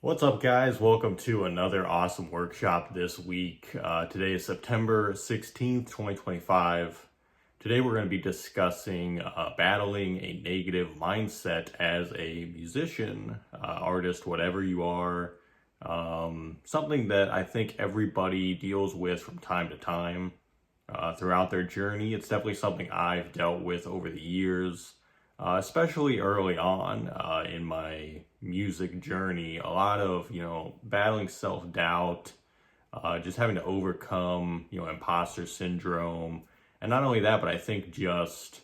What's up, guys? Welcome to another awesome workshop this week. Today is September 16th, 2025. Today we're going to be discussing battling a negative mindset as a musician, artist, whatever you are. Something that I think everybody deals with from time to time throughout their journey. It's definitely something I've dealt with over the years. Especially early on in my music journey, a lot of, battling self-doubt, just having to overcome, imposter syndrome. And not only that, but I think just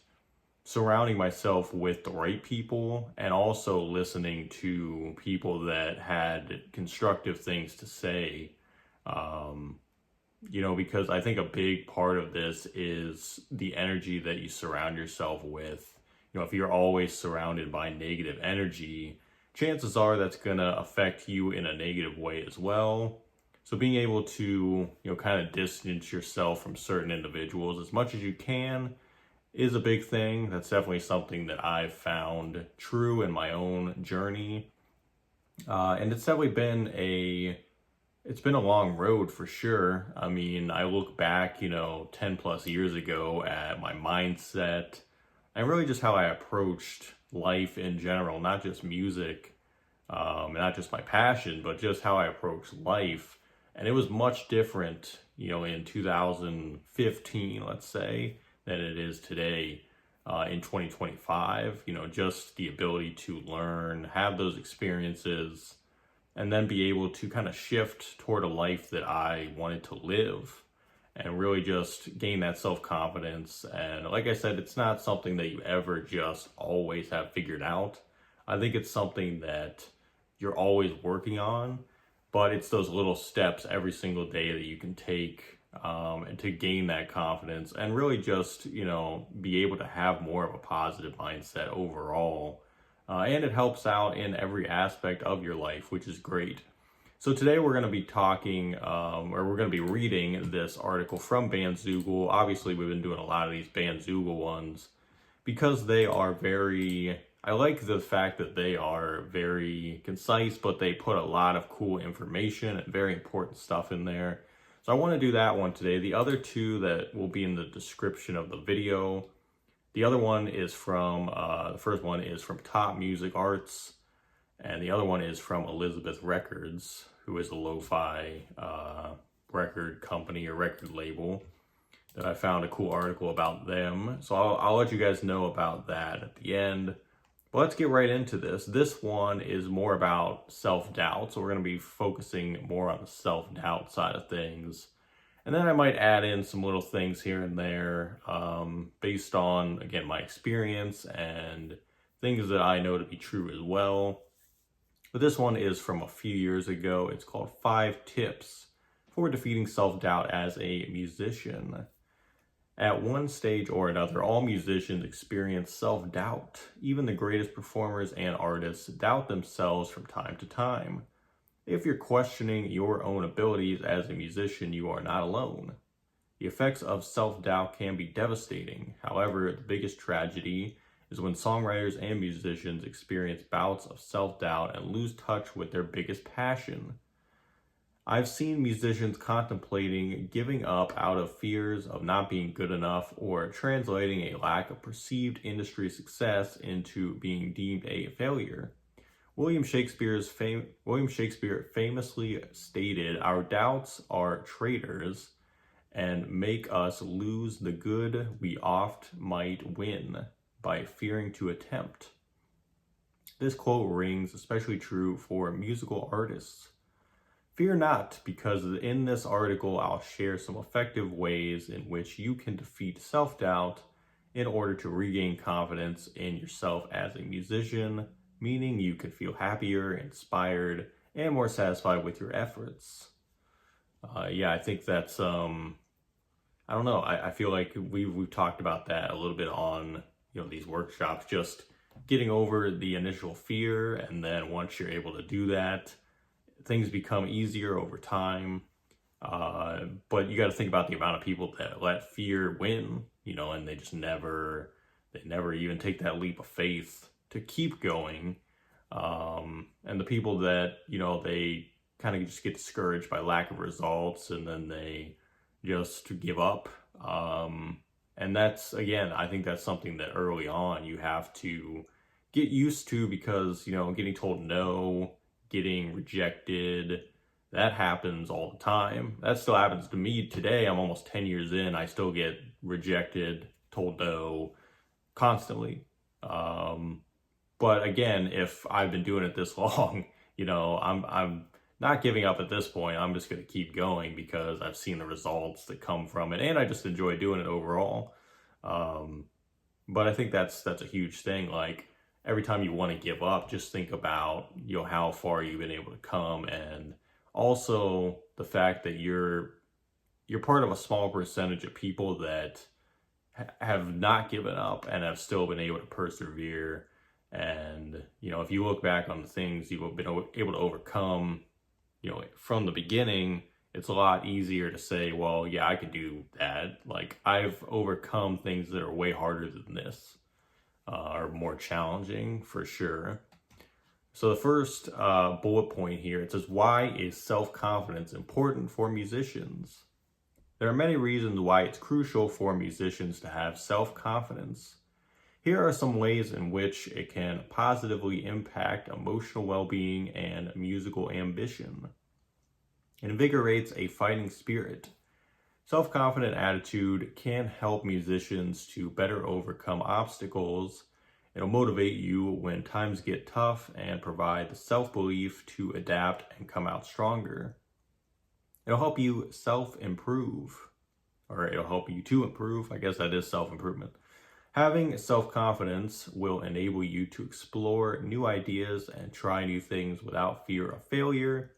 surrounding myself with the right people and also listening to people that had constructive things to say. Um, because I think a big part of this is the energy that you surround yourself with. If you're always surrounded by negative energy, chances are that's going to affect you in a negative way as well. So being able to, kind of distance yourself from certain individuals as much as you can is a big thing. That's definitely something that I've found true in my own journey. And it's definitely it's been a long road for sure. I mean, I look back, 10 plus years ago at my mindset and really just how I approached life in general, not just music, and not just my passion, but just how I approached life. And it was much different, in 2015, let's say, than it is today in 2025. Just the ability to learn, have those experiences, and then be able to kind of shift toward a life that I wanted to live and really just gain that self-confidence. And like I said, it's not something that you ever just always have figured out. I think it's something that you're always working on, but it's those little steps every single day that you can take and to gain that confidence and really just, be able to have more of a positive mindset overall. And it helps out in every aspect of your life, which is great. So today we're going to be talking, or we're going to be reading this article from Bandzoogle. Obviously, we've been doing a lot of these Bandzoogle ones because they are I like the fact that they are very concise, but they put a lot of cool information and very important stuff in there. So I want to do that one today. The other two that will be in the description of the video. The other one is the first one is from Top Music Arts, and the other one is from Elizabeth Records, who is a lo-fi record company or record label that I found a cool article about them. So I'll let you guys know about that at the end. But let's get right into this. This one is more about self-doubt. So we're going to be focusing more on the self-doubt side of things. And then I might add in some little things here and there based on, again, my experience and things that I know to be true as well. But this one is from a few years ago. It's called 5 Tips for Defeating Self-Doubt as a Musician. At one stage or another, all musicians experience self-doubt. Even the greatest performers and artists doubt themselves from time to time. If you're questioning your own abilities as a musician, you are not alone. The effects of self-doubt can be devastating. However, the biggest tragedy is when songwriters and musicians experience bouts of self-doubt and lose touch with their biggest passion. I've seen musicians contemplating giving up out of fears of not being good enough or translating a lack of perceived industry success into being deemed a failure. William Shakespeare famously stated, "Our doubts are traitors and make us lose the good we oft might win by fearing to attempt." This quote rings especially true for musical artists. Fear not, because in this article I'll share some effective ways in which you can defeat self-doubt in order to regain confidence in yourself as a musician, meaning you can feel happier, inspired, and more satisfied with your efforts. I think that's, I don't know, I feel like we've talked about that a little bit on, these workshops, just getting over the initial fear, and then once you're able to do that, things become easier over time. But you got to think about the amount of people that let fear win, and they never even take that leap of faith to keep going. And the people that, they kind of just get discouraged by lack of results and then they just give up. And that's, again, I think that's something that early on you have to get used to because, getting told no, getting rejected, that happens all the time. That still happens to me today. I'm almost 10 years in. I still get rejected, told no constantly. But again, if I've been doing it this long, I'm not giving up at this point. I'm just going to keep going because I've seen the results that come from it, and I just enjoy doing it overall. But I think that's a huge thing. Like every time you want to give up, just think about how far you've been able to come, and also the fact that you're part of a small percentage of people that have not given up and have still been able to persevere. And, if you look back on the things you've been able to overcome, from the beginning, it's a lot easier to say, well, yeah, I could do that. Like I've overcome things that are way harder than this, are more challenging for sure. So the first bullet point here, it says, why is self-confidence important for musicians? There are many reasons why it's crucial for musicians to have self-confidence. Here are some ways in which it can positively impact emotional well-being and musical ambition. It invigorates a fighting spirit. Self-confident attitude can help musicians to better overcome obstacles. It'll motivate you when times get tough and provide the self-belief to adapt and come out stronger. It'll help you self-improve, or it'll help you to improve. I guess that is self-improvement. Having self-confidence will enable you to explore new ideas and try new things without fear of failure.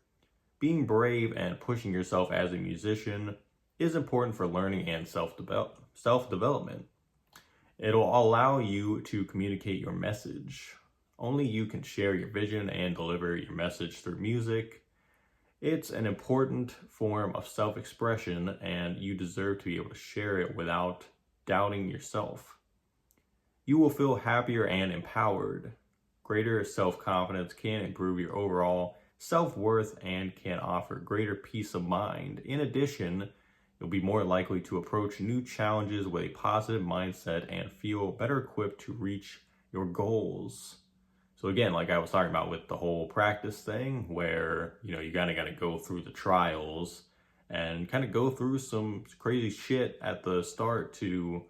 Being brave and pushing yourself as a musician is important for learning and self-development. It'll allow you to communicate your message. Only you can share your vision and deliver your message through music. It's an important form of self-expression, and you deserve to be able to share it without doubting yourself. You will feel happier and empowered. Greater self-confidence can improve your overall self-worth and can offer greater peace of mind. In addition, you'll be more likely to approach new challenges with a positive mindset and feel better equipped to reach your goals. So again, like I was talking about with the whole practice thing, where, you kind of got to go through the trials and kind of go through some crazy shit at the start to,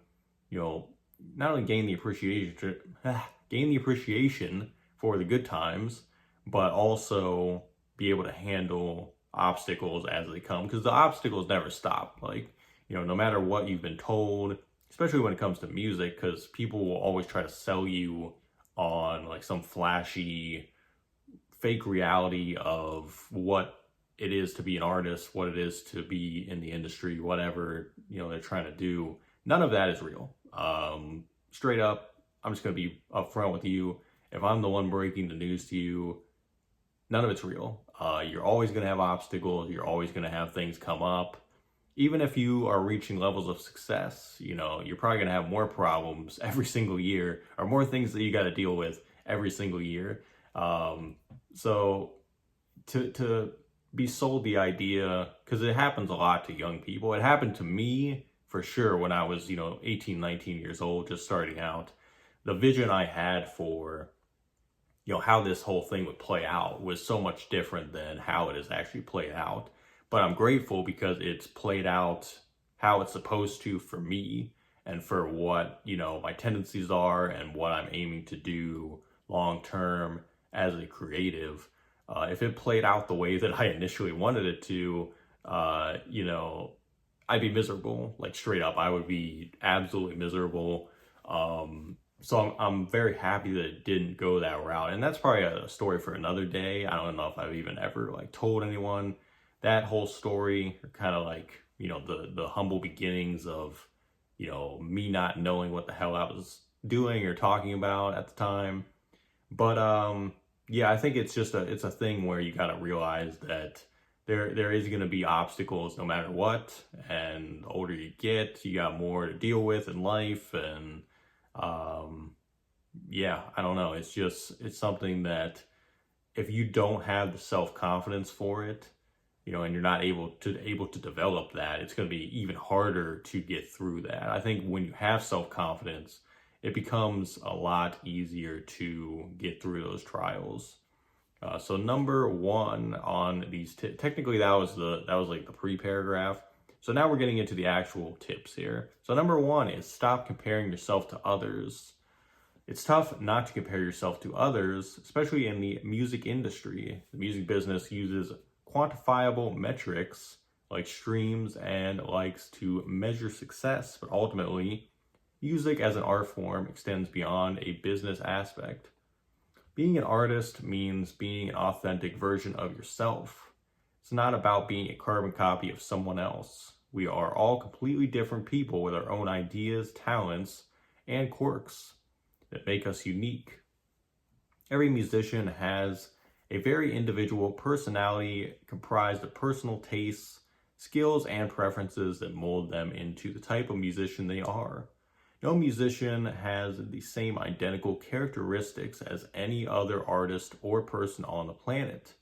not only gain the appreciation for the good times, but also be able to handle obstacles as they come, because the obstacles never stop. Like, no matter what you've been told, especially when it comes to music, because people will always try to sell you on like some flashy fake reality of what it is to be an artist, what it is to be in the industry, whatever, they're trying to do. None of that is real. Straight up, I'm just going to be upfront with you. If I'm the one breaking the news to you, none of it's real. You're always going to have obstacles. You're always going to have things come up. Even if you are reaching levels of success, you're probably going to have more problems every single year, or more things that you got to deal with every single year. So to be sold the idea, because it happens a lot to young people. It happened to me for sure when I was, 18, 19 years old, just starting out. The vision I had for, how this whole thing would play out was so much different than how it has actually played out. But I'm grateful because it's played out how it's supposed to for me, and for what, my tendencies are and what I'm aiming to do long term as a creative. If it played out the way that I initially wanted it to, I'd be miserable. Like straight up, I would be absolutely miserable. So I'm very happy that it didn't go that route. And that's probably a story for another day. I don't know if I've even ever told anyone that whole story, or kind of the humble beginnings of, me not knowing what the hell I was doing or talking about at the time. But yeah, I think it's a thing where you gotta realize that there is gonna be obstacles no matter what, and the older you get, you got more to deal with in life, and yeah, I don't know. It's something that if you don't have the self-confidence for it, and you're not able to develop that, it's going to be even harder to get through that. I think when you have self-confidence, it becomes a lot easier to get through those trials. So number one on these technically that was like the pre-paragraph. So now we're getting into the actual tips here. So number one is stop comparing yourself to others. It's tough not to compare yourself to others, especially in the music industry. The music business uses quantifiable metrics like streams and likes to measure success, but ultimately, music as an art form extends beyond a business aspect. Being an artist means being an authentic version of yourself. It's not about being a carbon copy of someone else. We are all completely different people with our own ideas, talents, and quirks that make us unique. Every musician has a very individual personality comprised of personal tastes, skills, and preferences that mold them into the type of musician they are. No musician has the same identical characteristics as any other artist or person on the planet.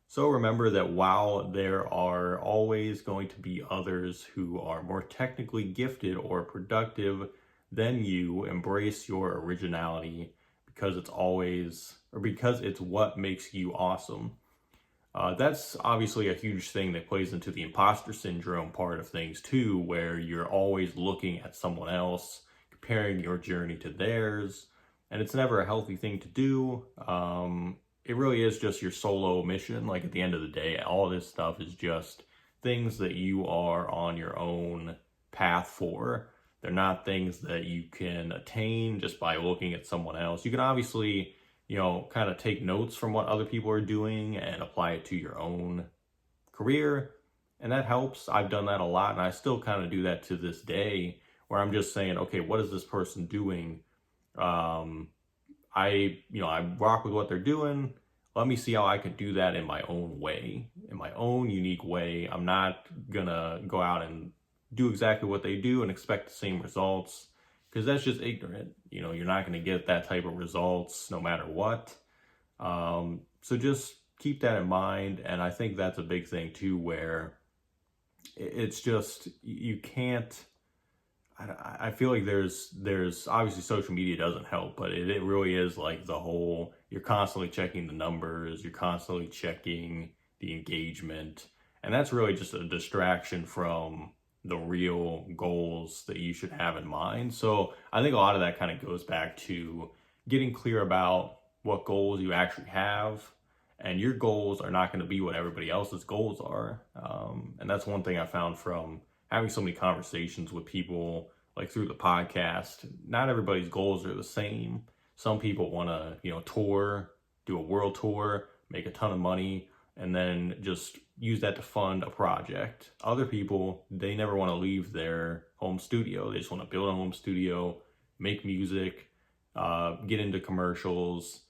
So remember that while there are always going to be others who are more technically gifted or productive than you, embrace your originality because it's what makes you awesome. That's obviously a huge thing that plays into the imposter syndrome part of things too, where you're always looking at someone else, comparing your journey to theirs, and it's never a healthy thing to do. It really is just your solo mission. Like at the end of the day, all this stuff is just things that you are on your own path for. They're not things that you can attain just by looking at someone else. You can obviously, kind of take notes from what other people are doing and apply it to your own career. And that helps. I've done that a lot, and I still kind of do that to this day, where I'm just saying, okay, what is this person doing? I rock with what they're doing. Let me see how I can do that in my own way, in my own unique way. I'm not gonna go out and do exactly what they do and expect the same results, because that's just ignorant. You're not going to get that type of results no matter what. So just keep that in mind. And I think that's a big thing too, where it's just, you can't, I feel like there's obviously social media doesn't help, but it really is like the whole, you're constantly checking the numbers, you're constantly checking the engagement. And that's really just a distraction from the real goals that you should have in mind. So I think a lot of that kind of goes back to getting clear about what goals you actually have, and your goals are not going to be what everybody else's goals are. And that's one thing I found from having so many conversations with people like through the podcast. Not everybody's goals are the same. Some people want to, tour, do a world tour, make a ton of money, and then just use that to fund a project. Other people, they never want to leave their home studio. They just want to build a home studio, make music, get into commercials,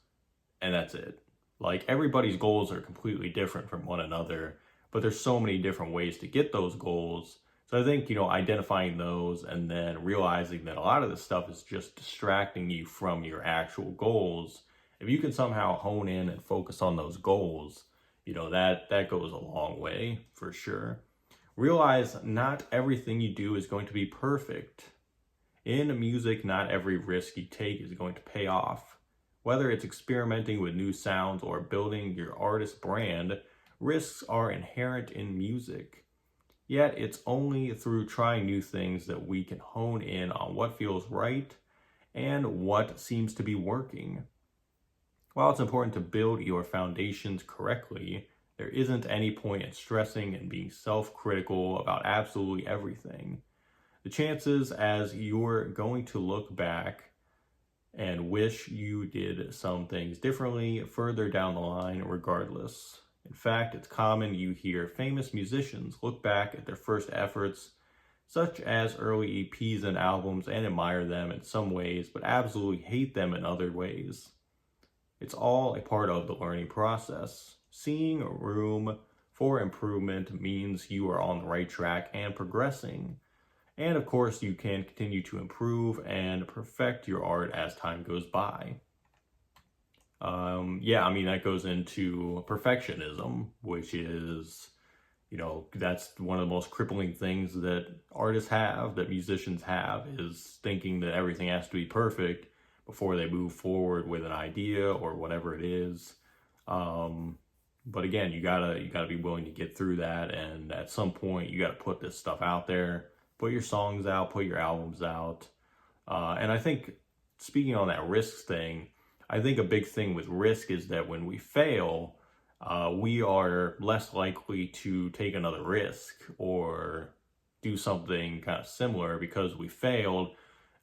and that's it. Like, everybody's goals are completely different from one another, but there's so many different ways to get those goals. So I think, identifying those and then realizing that a lot of this stuff is just distracting you from your actual goals. If you can somehow hone in and focus on those goals, that goes a long way for sure. Realize not everything you do is going to be perfect. In music, not every risk you take is going to pay off. Whether it's experimenting with new sounds or building your artist brand, risks are inherent in music. Yet it's only through trying new things that we can hone in on what feels right and what seems to be working. While it's important to build your foundations correctly, there isn't any point in stressing and being self-critical about absolutely everything. The chances as you're going to look back and wish you did some things differently further down the line regardless. In fact, it's common you hear famous musicians look back at their first efforts, such as early EPs and albums, and admire them in some ways, but absolutely hate them in other ways. It's all a part of the learning process. Seeing room for improvement means you are on the right track and progressing. And of course, you can continue to improve and perfect your art as time goes by. Yeah, I mean, that goes into perfectionism, which is, that's one of the most crippling things that artists have, that musicians have, is thinking that everything has to be perfect before they move forward with an idea or whatever it is. Um, but again, you gotta be willing to get through that, and at some point, you gotta put this stuff out there, put your songs out, put your albums out. And I think, speaking on that risk thing, I think a big thing with risk is that when we fail, we are less likely to take another risk or do something kind of similar because we failed.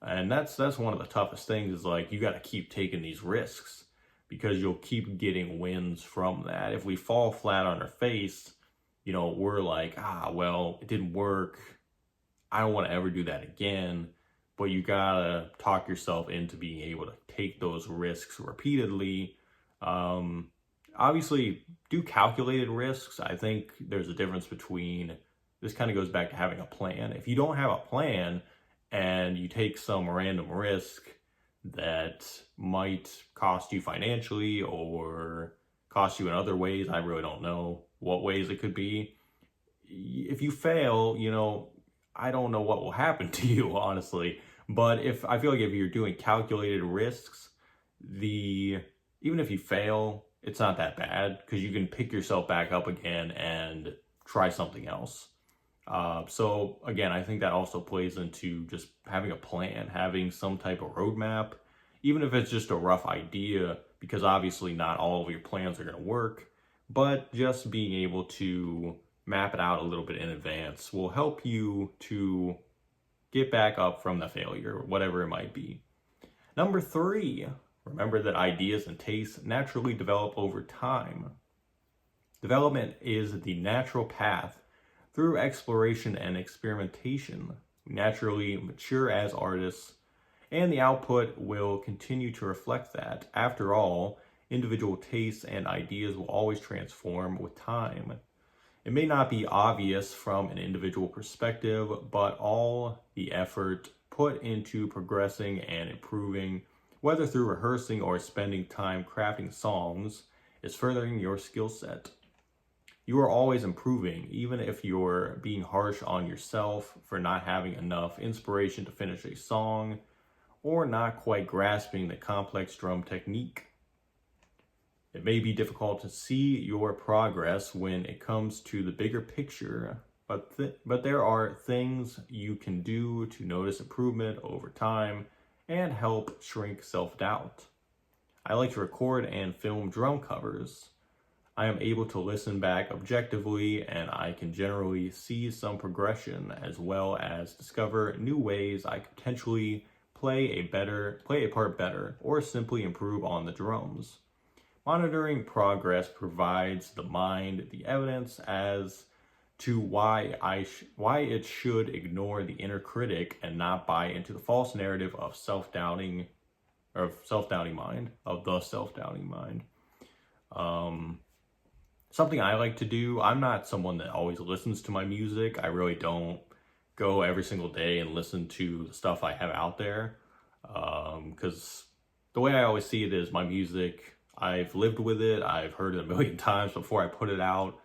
And that's one of the toughest things, is like you got to keep taking these risks because you'll keep getting wins from that. If we fall flat on our face, we're like, well, it didn't work. I don't want to ever do that again. But you gotta talk yourself into being able to take those risks repeatedly. Um, Obviously, do calculated risks. I think there's a difference between, this kind of goes back to having a plan. If you don't have a plan and you take some random risk that might cost you financially or cost you in other ways, I really don't know what ways it could be. If you fail, I don't know what will happen to you, honestly. But if I feel like if you're doing calculated risks, the even if you fail, it's not that bad because you can pick yourself back up again and try something else. So again, I think that also plays into just having a plan, having some type of roadmap, even if it's just a rough idea, because obviously not all of your plans are going to work, but just being able to map it out a little bit in advance will help you to get back up from the failure, whatever it might be. Number 3, remember that ideas and tastes naturally develop over time. Development is the natural path through exploration and experimentation. We naturally mature as artists, and the output will continue to reflect that. After all, individual tastes and ideas will always transform with time. It may not be obvious from an individual perspective, but all the effort put into progressing and improving, whether through rehearsing or spending time crafting songs, is furthering your skill set. You are always improving, even if you're being harsh on yourself for not having enough inspiration to finish a song or not quite grasping the complex drum technique. It may be difficult to see your progress when it comes to the bigger picture, but there are things you can do to notice improvement over time and help shrink self-doubt. I like to record and film drum covers. I am able to listen back objectively, and I can generally see some progression as well as discover new ways I could potentially play a part better, or simply improve on the drums. Monitoring progress provides the mind the evidence as to why it should ignore the inner critic and not buy into the false narrative of the self-doubting mind. Something I like to do, I'm not someone that always listens to my music. I really don't go every single day and listen to the stuff I have out there. Because the way I always see it is, my music, I've lived with it. I've heard it a million times before I put it out.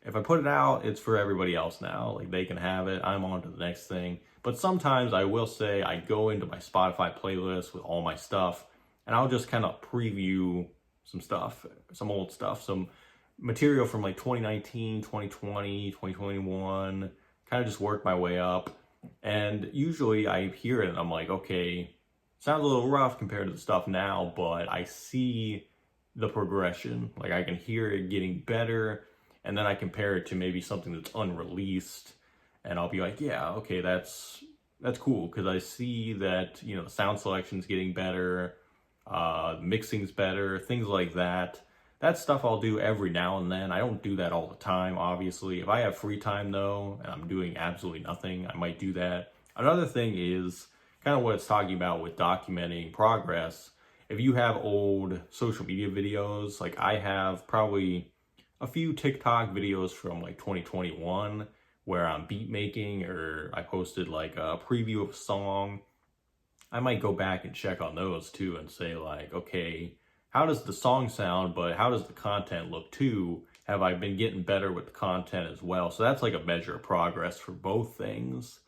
If I put it out, it's for everybody else now. Like, they can have it. I'm on to the next thing. But sometimes I will say I go into my Spotify playlist with all my stuff, and I'll just kind of preview some stuff, some old stuff, some material from like 2019, 2020, 2021, kind of just work my way up. And usually I hear it and I'm like, okay, sounds a little rough compared to the stuff now, but I see the progression. Like, I can hear it getting better, and then I compare it to maybe something that's unreleased, and I'll be like, yeah, okay, that's cool, because I see that, the sound selection's getting better, mixing's better, things like that. That's stuff I'll do every now and then. I don't do that all the time, obviously. If I have free time, though, and I'm doing absolutely nothing, I might do that. Another thing is kind of what it's talking about with documenting progress. If you have old social media videos, like I have probably a few TikTok videos from like 2021 where I'm beat making, or I posted like a preview of a song, I might go back and check on those too and say like, okay, how does the song sound, but how does the content look too? Have I been getting better with the content as well? So that's like a measure of progress for both things,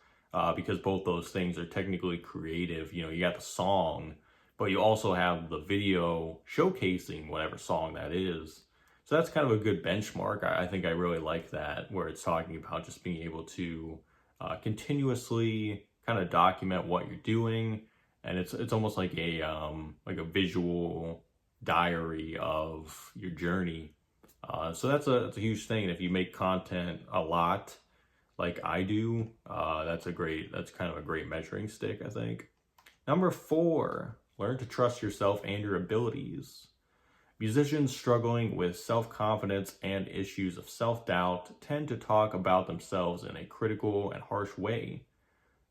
because both those things are technically creative. You know, you got the song, but you also have the video showcasing whatever song that is. So that's kind of a good benchmark. I think I really like that, where it's talking about just being able to continuously kind of document what you're doing, and it's almost like a visual diary of your journey. So that's a huge thing. And if you make content a lot, like I do, that's kind of a great measuring stick, I think. Number 4, learn to trust yourself and your abilities. Musicians struggling with self-confidence and issues of self-doubt tend to talk about themselves in a critical and harsh way.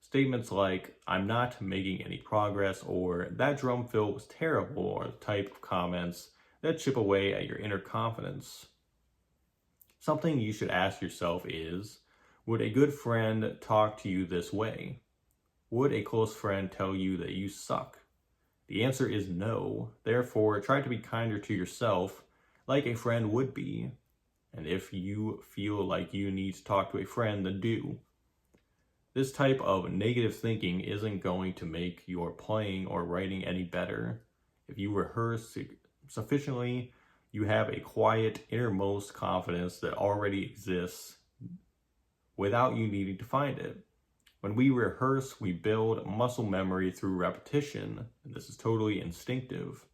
Statements like, "I'm not making any progress," or "that drum fill was terrible," are the type of comments that chip away at your inner confidence. Something you should ask yourself is, would a good friend talk to you this way? Would a close friend tell you that you suck? The answer is no. Therefore, try to be kinder to yourself, like a friend would be. And if you feel like you need to talk to a friend, then do. This type of negative thinking isn't going to make your playing or writing any better. If you rehearse sufficiently, you have a quiet, innermost confidence that already exists without you needing to find it. When we rehearse, we build muscle memory through repetition, and this is totally instinctive.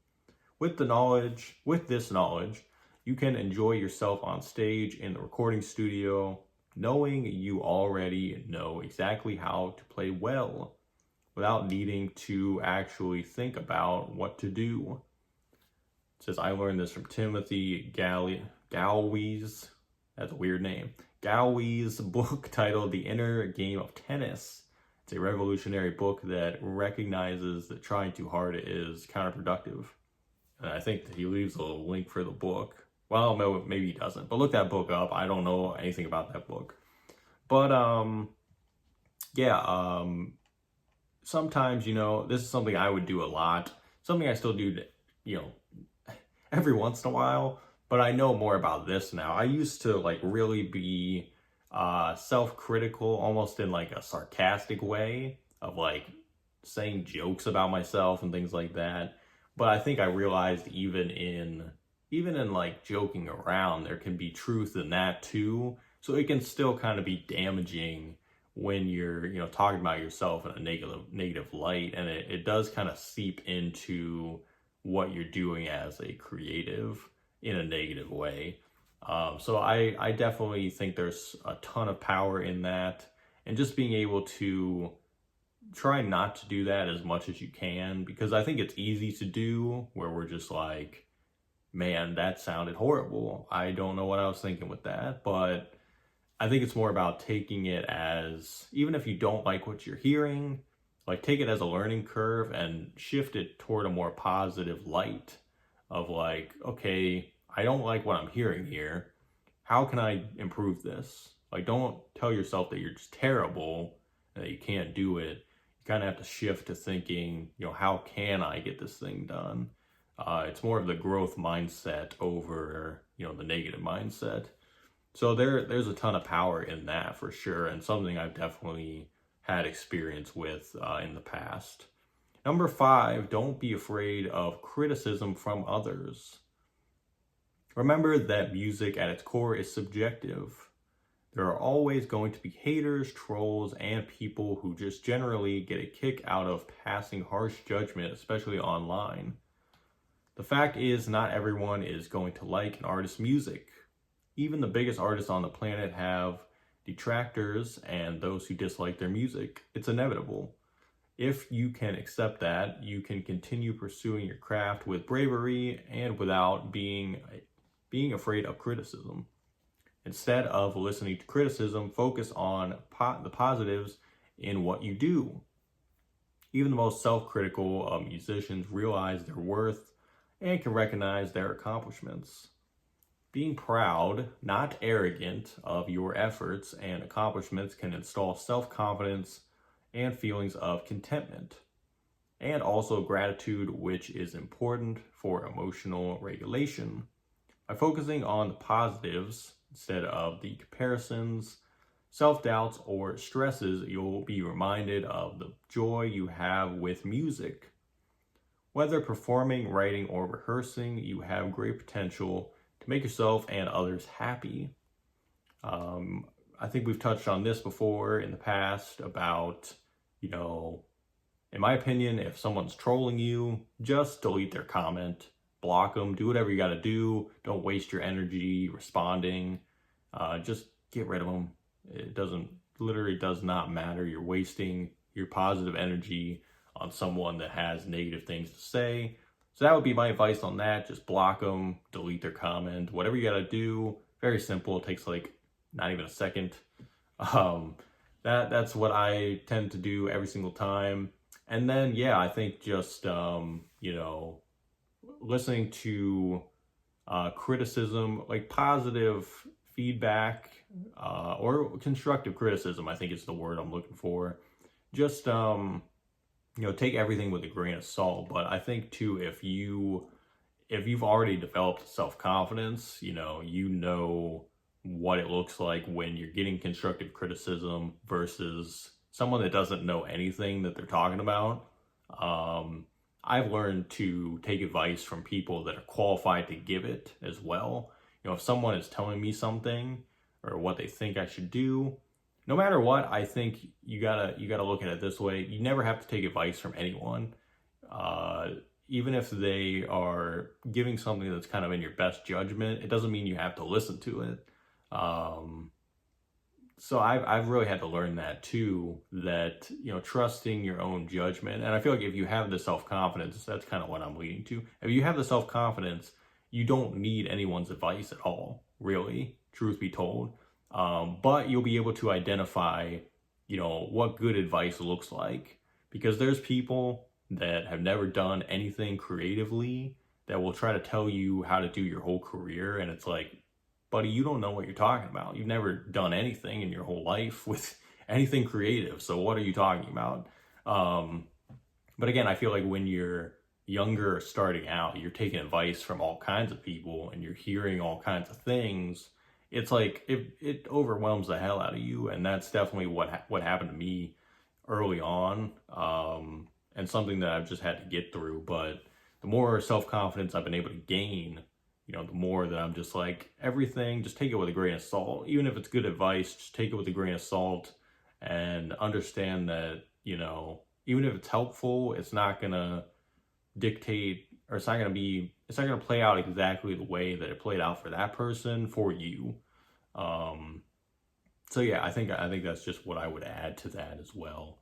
With this knowledge, you can enjoy yourself on stage in the recording studio, knowing you already know exactly how to play well, without needing to actually think about what to do. It says, I learned this from Timothy Gallwey's, that's a weird name, Gallwey's book titled The Inner Game of Tennis. It's a revolutionary book that recognizes that trying too hard is counterproductive. And I think that he leaves a link for the book. Well, maybe he doesn't, but look that book up. I don't know anything about that book. But, sometimes, this is something I would do a lot. Something I still do, every once in a while. But I know more about this now. I used to really be self-critical, almost in a sarcastic way of saying jokes about myself and things like that. But I think I realized even in joking around, there can be truth in that too. So it can still kind of be damaging when you're talking about yourself in a negative light, and it does kind of seep into what you're doing as a creative in a negative way. So I definitely think there's a ton of power in that, and just being able to try not to do that as much as you can, because I think it's easy to do where we're just like, man, that sounded horrible. I don't know what I was thinking with that. But I think it's more about taking it as, even if you don't like what you're hearing, take it as a learning curve and shift it toward a more positive light of okay, I don't like what I'm hearing here. How can I improve this? Don't tell yourself that you're just terrible and that you can't do it. You kind of have to shift to thinking, how can I get this thing done? It's more of the growth mindset over, the negative mindset. So there's a ton of power in that for sure, and something I've definitely had experience with in the past. Number 5, don't be afraid of criticism from others. Remember that music at its core is subjective. There are always going to be haters, trolls, and people who just generally get a kick out of passing harsh judgment, especially online. The fact is, not everyone is going to like an artist's music. Even the biggest artists on the planet have detractors and those who dislike their music. It's inevitable. If you can accept that, you can continue pursuing your craft with bravery and without being afraid of criticism. Instead of listening to criticism, focus on the positives in what you do. Even the most self-critical of musicians realize their worth and can recognize their accomplishments. Being proud, not arrogant, of your efforts and accomplishments can install self-confidence and feelings of contentment. and also gratitude, which is important for emotional regulation. By focusing on the positives instead of the comparisons, self-doubts, or stresses, you'll be reminded of the joy you have with music. Whether performing, writing, or rehearsing, you have great potential to make yourself and others happy. I think we've touched on this before in the past about, in my opinion, if someone's trolling you, just delete their comment, block them, do whatever you got to do. Don't waste your energy responding. Just get rid of them. It literally does not matter. You're wasting your positive energy on someone that has negative things to say. So that would be my advice on that. Just block them, delete their comment, whatever you got to do. Very simple. It takes like not even a second. That's what I tend to do every single time. And then, yeah, I think just, listening to criticism, like positive feedback or constructive criticism, I think is the word I'm looking for. Just, take everything with a grain of salt. But I think too, if you've already developed self-confidence, you know what it looks like when you're getting constructive criticism versus someone that doesn't know anything that they're talking about. I've learned to take advice from people that are qualified to give it as well. If someone is telling me something or what they think I should do, no matter what, I think you gotta look at it this way. You never have to take advice from anyone. Even if they are giving something that's kind of in your best judgment, it doesn't mean you have to listen to it. So I've really had to learn that too, that, trusting your own judgment. And I feel like if you have the self-confidence, that's kind of what I'm leading to. If you have the self-confidence, you don't need anyone's advice at all, really, truth be told. But you'll be able to identify, what good advice looks like, because there's people that have never done anything creatively that will try to tell you how to do your whole career. And it's like, buddy, you don't know what you're talking about. You've never done anything in your whole life with anything creative. So what are you talking about? But again, I feel like when you're younger or starting out, you're taking advice from all kinds of people and you're hearing all kinds of things. It's like it overwhelms the hell out of you. And that's definitely what happened to me early on. And something that I've just had to get through. But the more self-confidence I've been able to gain, the more that I'm just like, everything, just take it with a grain of salt. Even if it's good advice, just take it with a grain of salt and understand that, even if it's helpful, it's not going to dictate, or it's not going to play out exactly the way that it played out for that person, for you. So yeah, I think that's just what I would add to that as well.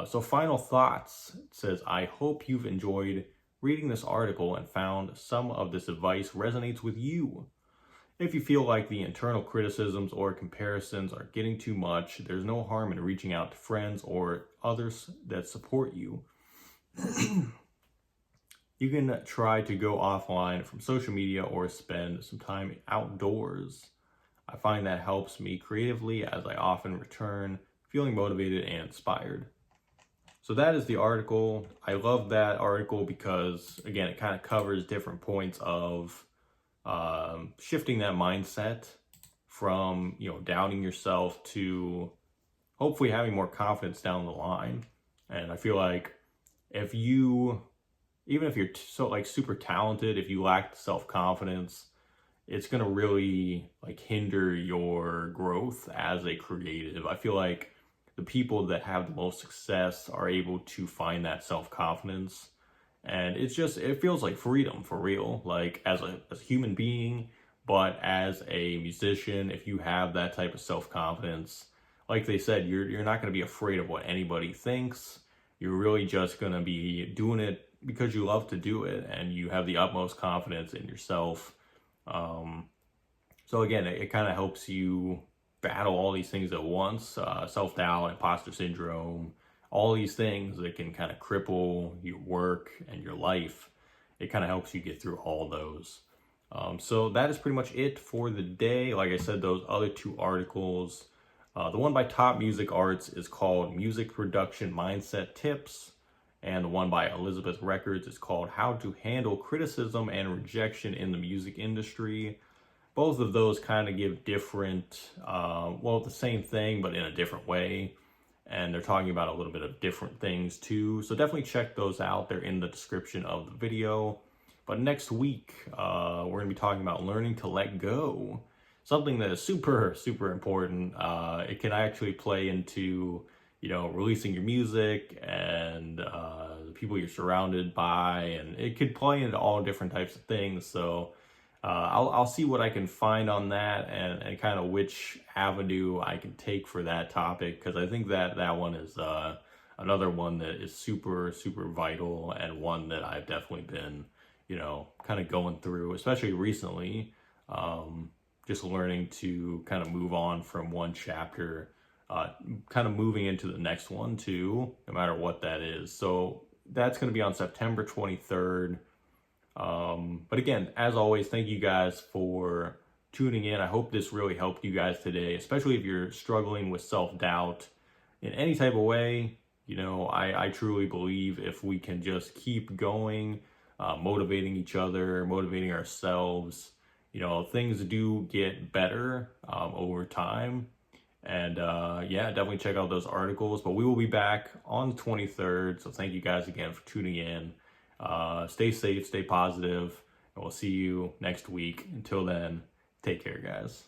So final thoughts. It says, I hope you've enjoyed reading this article and found some of this advice resonates with you. If you feel like the internal criticisms or comparisons are getting too much, there's no harm in reaching out to friends or others that support you. You can try to go offline from social media or spend some time outdoors. I find that helps me creatively, as I often return feeling motivated and inspired. So that is the article. I love that article because, again, it kind of covers different points of shifting that mindset from, doubting yourself to hopefully having more confidence down the line. And I feel like even if you're super talented, if you lack self-confidence, it's going to really hinder your growth as a creative. I feel like the people that have the most success are able to find that self-confidence, and it feels like freedom for real, like as a human being. But as a musician, if you have that type of self-confidence, like they said, you're not going to be afraid of what anybody thinks. You're really just going to be doing it because you love to do it and you have the utmost confidence in yourself. So again, it kind of helps you battle all these things at once, self-doubt, imposter syndrome, all these things that can kind of cripple your work and your life. It kind of helps you get through all those. So that is pretty much it for the day. Like I said, those other two articles, the one by Top Music Arts is called Music Production Mindset Tips, and the one by Elizabeth Records is called How to Handle Criticism and Rejection in the Music Industry. Both of those kind of give different, well, the same thing, but in a different way. And they're talking about a little bit of different things too. So definitely check those out. They're in the description of the video. But next week, we're going to be talking about learning to let go. Something that is super, super important. It can actually play into, releasing your music and the people you're surrounded by. And it could play into all different types of things. So I'll see what I can find on that and kind of which avenue I can take for that topic, because I think that one is another one that is super, super vital, and one that I've definitely been, kind of going through, especially recently, just learning to kind of move on from one chapter, kind of moving into the next one too, no matter what that is. So that's going to be on September 23rd. But again, as always, thank you guys for tuning in. I hope this really helped you guys today, especially if you're struggling with self-doubt in any type of way. I truly believe if we can just keep going, motivating each other, motivating ourselves, things do get better over time. And yeah, definitely check out those articles. But we will be back on the 23rd. So thank you guys again for tuning in. Stay safe, stay positive, and we'll see you next week. Until then, take care, guys.